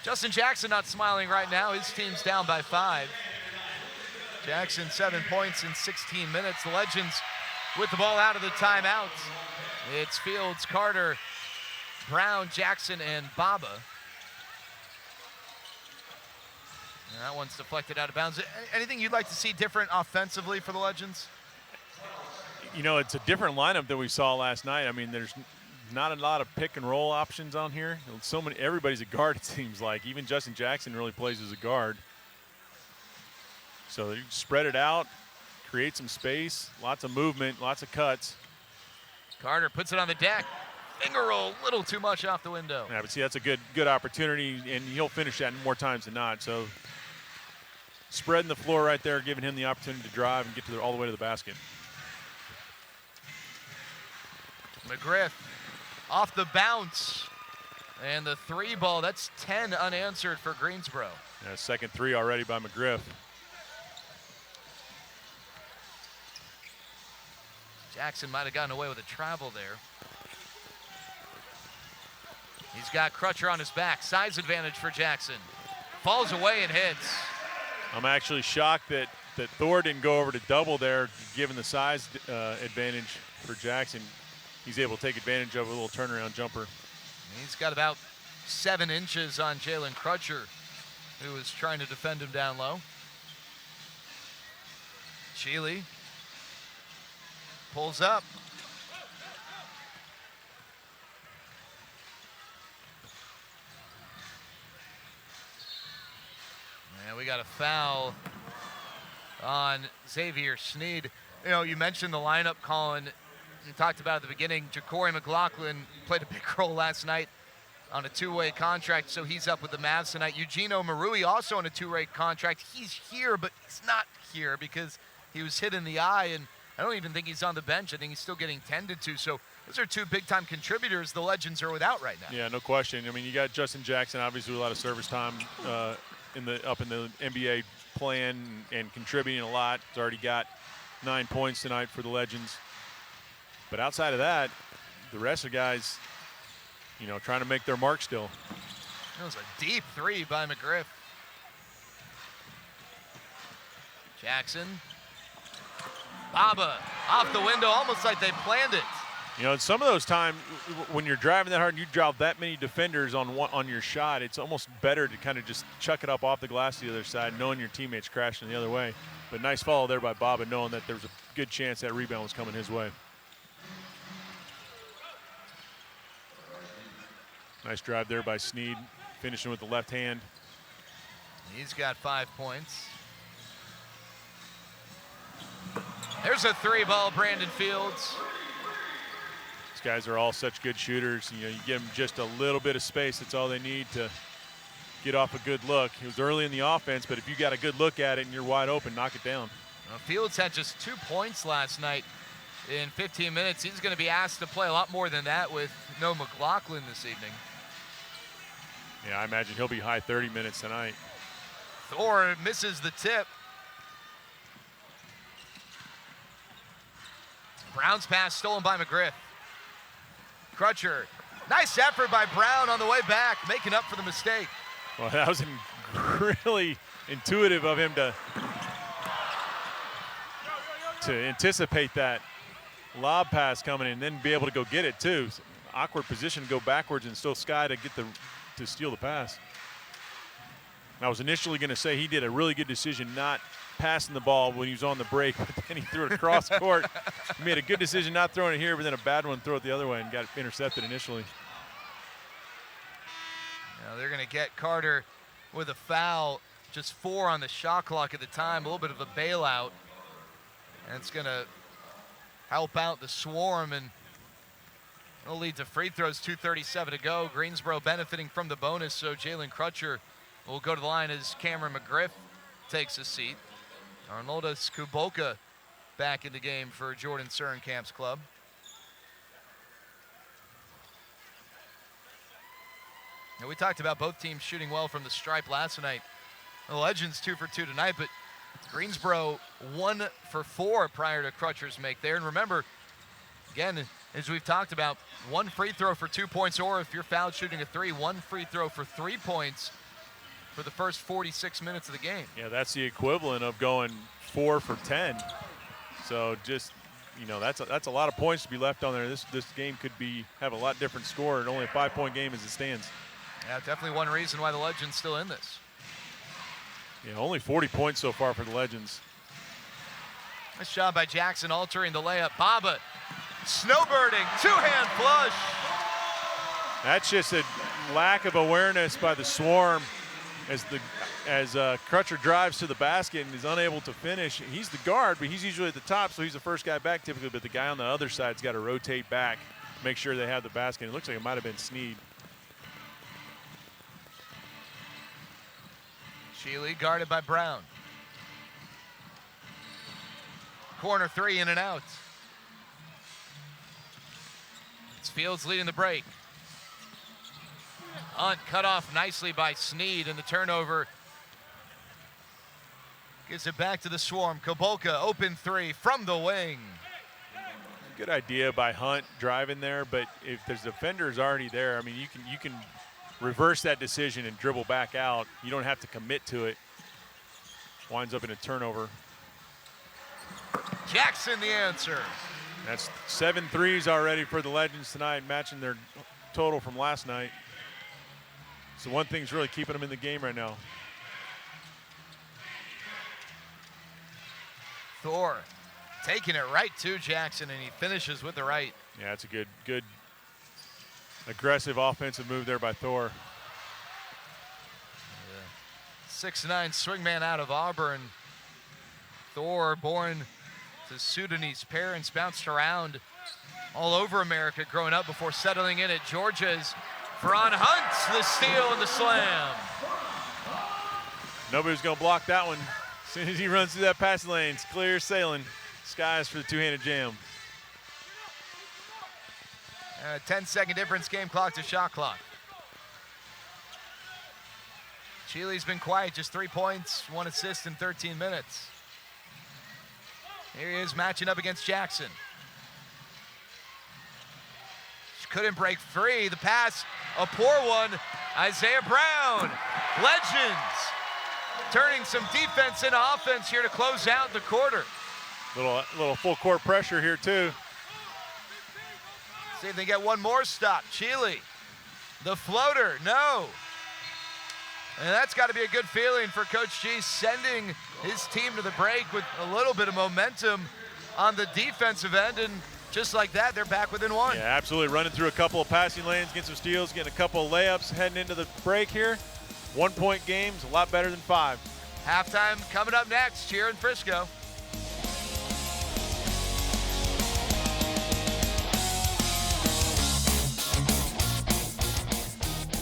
Justin Jackson not smiling right now. His team's down by 5. Jackson 7 points in 16 minutes. The Legends with the ball out of the timeout. It's Fields, Carter, Brown, Jackson, and Baba. And that one's deflected out of bounds. Anything you'd like to see different offensively for the Legends? You know, it's a different lineup than we saw last night. I mean, there's not a lot of pick and roll options on here. So many, everybody's a guard, it seems like. Even Justin Jackson really plays as a guard. So you spread it out, create some space, lots of movement, lots of cuts. Carter puts it on the deck. Finger roll, a little too much off the window. Yeah, but see, that's a good opportunity, and he'll finish that more times than not. So spreading the floor right there, giving him the opportunity to drive and get to all the way to the basket. McGriff off the bounce. And the 3 ball, that's 10 unanswered for Greensboro. Yeah, second 3 already by McGriff. Jackson might have gotten away with a travel there. He's got Crutcher on his back. Size advantage for Jackson. Falls away and hits. I'm actually shocked that Thor didn't go over to double there, given the size advantage for Jackson. He's able to take advantage of a little turnaround jumper. He's got about 7 inches on Jalen Crutcher, who is trying to defend him down low. Shealy pulls up. And we got a foul on Xavier Sneed. You know, you mentioned the lineup, Colin. You talked about at the beginning, Ja'Cory McLaughlin played a big role last night on a 2-way contract, so he's up with the Mavs tonight. Eugenio Marui also on a 2-way contract. He's here, but he's not here because he was hit in the eye, and I don't even think he's on the bench. I think he's still getting tended to. So those are 2 big-time contributors the Legends are without right now. Yeah, no question. I mean, you got Justin Jackson, obviously with a lot of service time up in the NBA playing and contributing a lot. He's already got 9 points tonight for the Legends. But outside of that, the rest of the guys, you know, trying to make their mark still. That was a deep 3 by McGriff. Jackson. Baba off the window, almost like they planned it. You know, some of those times when you're driving that hard and you drop that many defenders on your shot, it's almost better to kind of just chuck it up off the glass to the other side, knowing your teammates crashing the other way. But nice follow there by Baba, knowing that there was a good chance that rebound was coming his way. Nice drive there by Sneed, finishing with the left hand. He's got 5 points. There's a 3 ball, Brandon Fields. These guys are all such good shooters. You know, you give them just a little bit of space. That's all they need to get off a good look. It was early in the offense, but if you got a good look at it and you're wide open, knock it down. Fields had just 2 points last night in 15 minutes. He's going to be asked to play a lot more than that with no McLaughlin this evening. Yeah, I imagine he'll be high 30 minutes tonight. Thor misses the tip. Brown's pass stolen by McGriff. Crutcher. Nice effort by Brown on the way back, making up for the mistake. Well, that was really intuitive of him to anticipate that lob pass coming and then be able to go get it too. Awkward position to go backwards and still Sky to get to steal the pass. I was initially going to say he did a really good decision not passing the ball when he was on the break, but then he threw it across court. He made a good decision not throwing it here, but then a bad one, throw it the other way and got intercepted initially. Now they're going to get Carter with a foul, just 4 on the shot clock at the time, a little bit of a bailout. And it's going to help out the Swarm, and it'll lead to free throws, 2:37 to go. Greensboro benefiting from the bonus, so Jalen Crutcher will go to the line as Cameron McGriff takes a seat. Arnoldas Kuboka back in the game for Jordan Surinkamp's club. Now, we talked about both teams shooting well from the stripe last night. The Legends 2 for 2 tonight, but Greensboro 1 for 4 prior to Crutcher's make there. And remember, again, as we've talked about, 1 free throw for 2 points, or if you're fouled shooting a 3, 1 free throw for 3 points for the first 46 minutes of the game. Yeah, that's the equivalent of going 4 for 10. So just, that's a lot of points to be left on there. This game could have a lot different score, and only a 5-point game as it stands. Yeah, definitely one reason why the Legends still in this. Yeah, only 40 points so far for the Legends. Nice job by Jackson altering the layup. Baba snowbirding, two-hand flush. That's just a lack of awareness by the Swarm as Crutcher drives to the basket and is unable to finish. He's the guard, but he's usually at the top, so he's the first guy back typically, but the guy on the other side's got to rotate back, make sure they have the basket. It looks like it might have been Sneed. Shealy guarded by Brown. Corner three, in and out. It's Fields leading the break. Hunt cut off nicely by Sneed, and the turnover gives it back to the Swarm. Kobolka, open three from the wing. Good idea by Hunt driving there, but if there's defenders already there, I mean, you can reverse that decision and dribble back out. You don't have to commit to it. Winds up in a turnover. Jackson the answer. That's 7 threes already for the Legends tonight, matching their total from last night. So one thing's really keeping them in the game right now. Thor taking it right to Jackson, and he finishes with the right. Yeah, it's a good aggressive offensive move there by Thor. 6'9" swingman out of Auburn. Thor, born to Sudanese parents, bounced around all over America growing up before settling in at Georgia's. Veron Hunt, the steal and the slam. Nobody's going to block that one. As soon as he runs through that passing lane, it's clear sailing. Skies for the two-handed jam. 10-second difference, game clock to shot clock. Shealy's been quiet, just 3 points, 1 assist in 13 minutes. Here he is matching up against Jackson. She couldn't break free. The pass, a poor one. Isaiah Brown, Legends, turning some defense into offense here to close out the quarter. Little full court pressure here too. See if they get one more stop. Shealy, the floater, no. And that's got to be a good feeling for Coach G, sending his team to the break with a little bit of momentum on the defensive end, and just like that, they're back within one. Yeah, absolutely. Running through a couple of passing lanes, getting some steals, getting a couple of layups, heading into the break here. 1-point games, a lot better than 5. Halftime coming up next here in Frisco.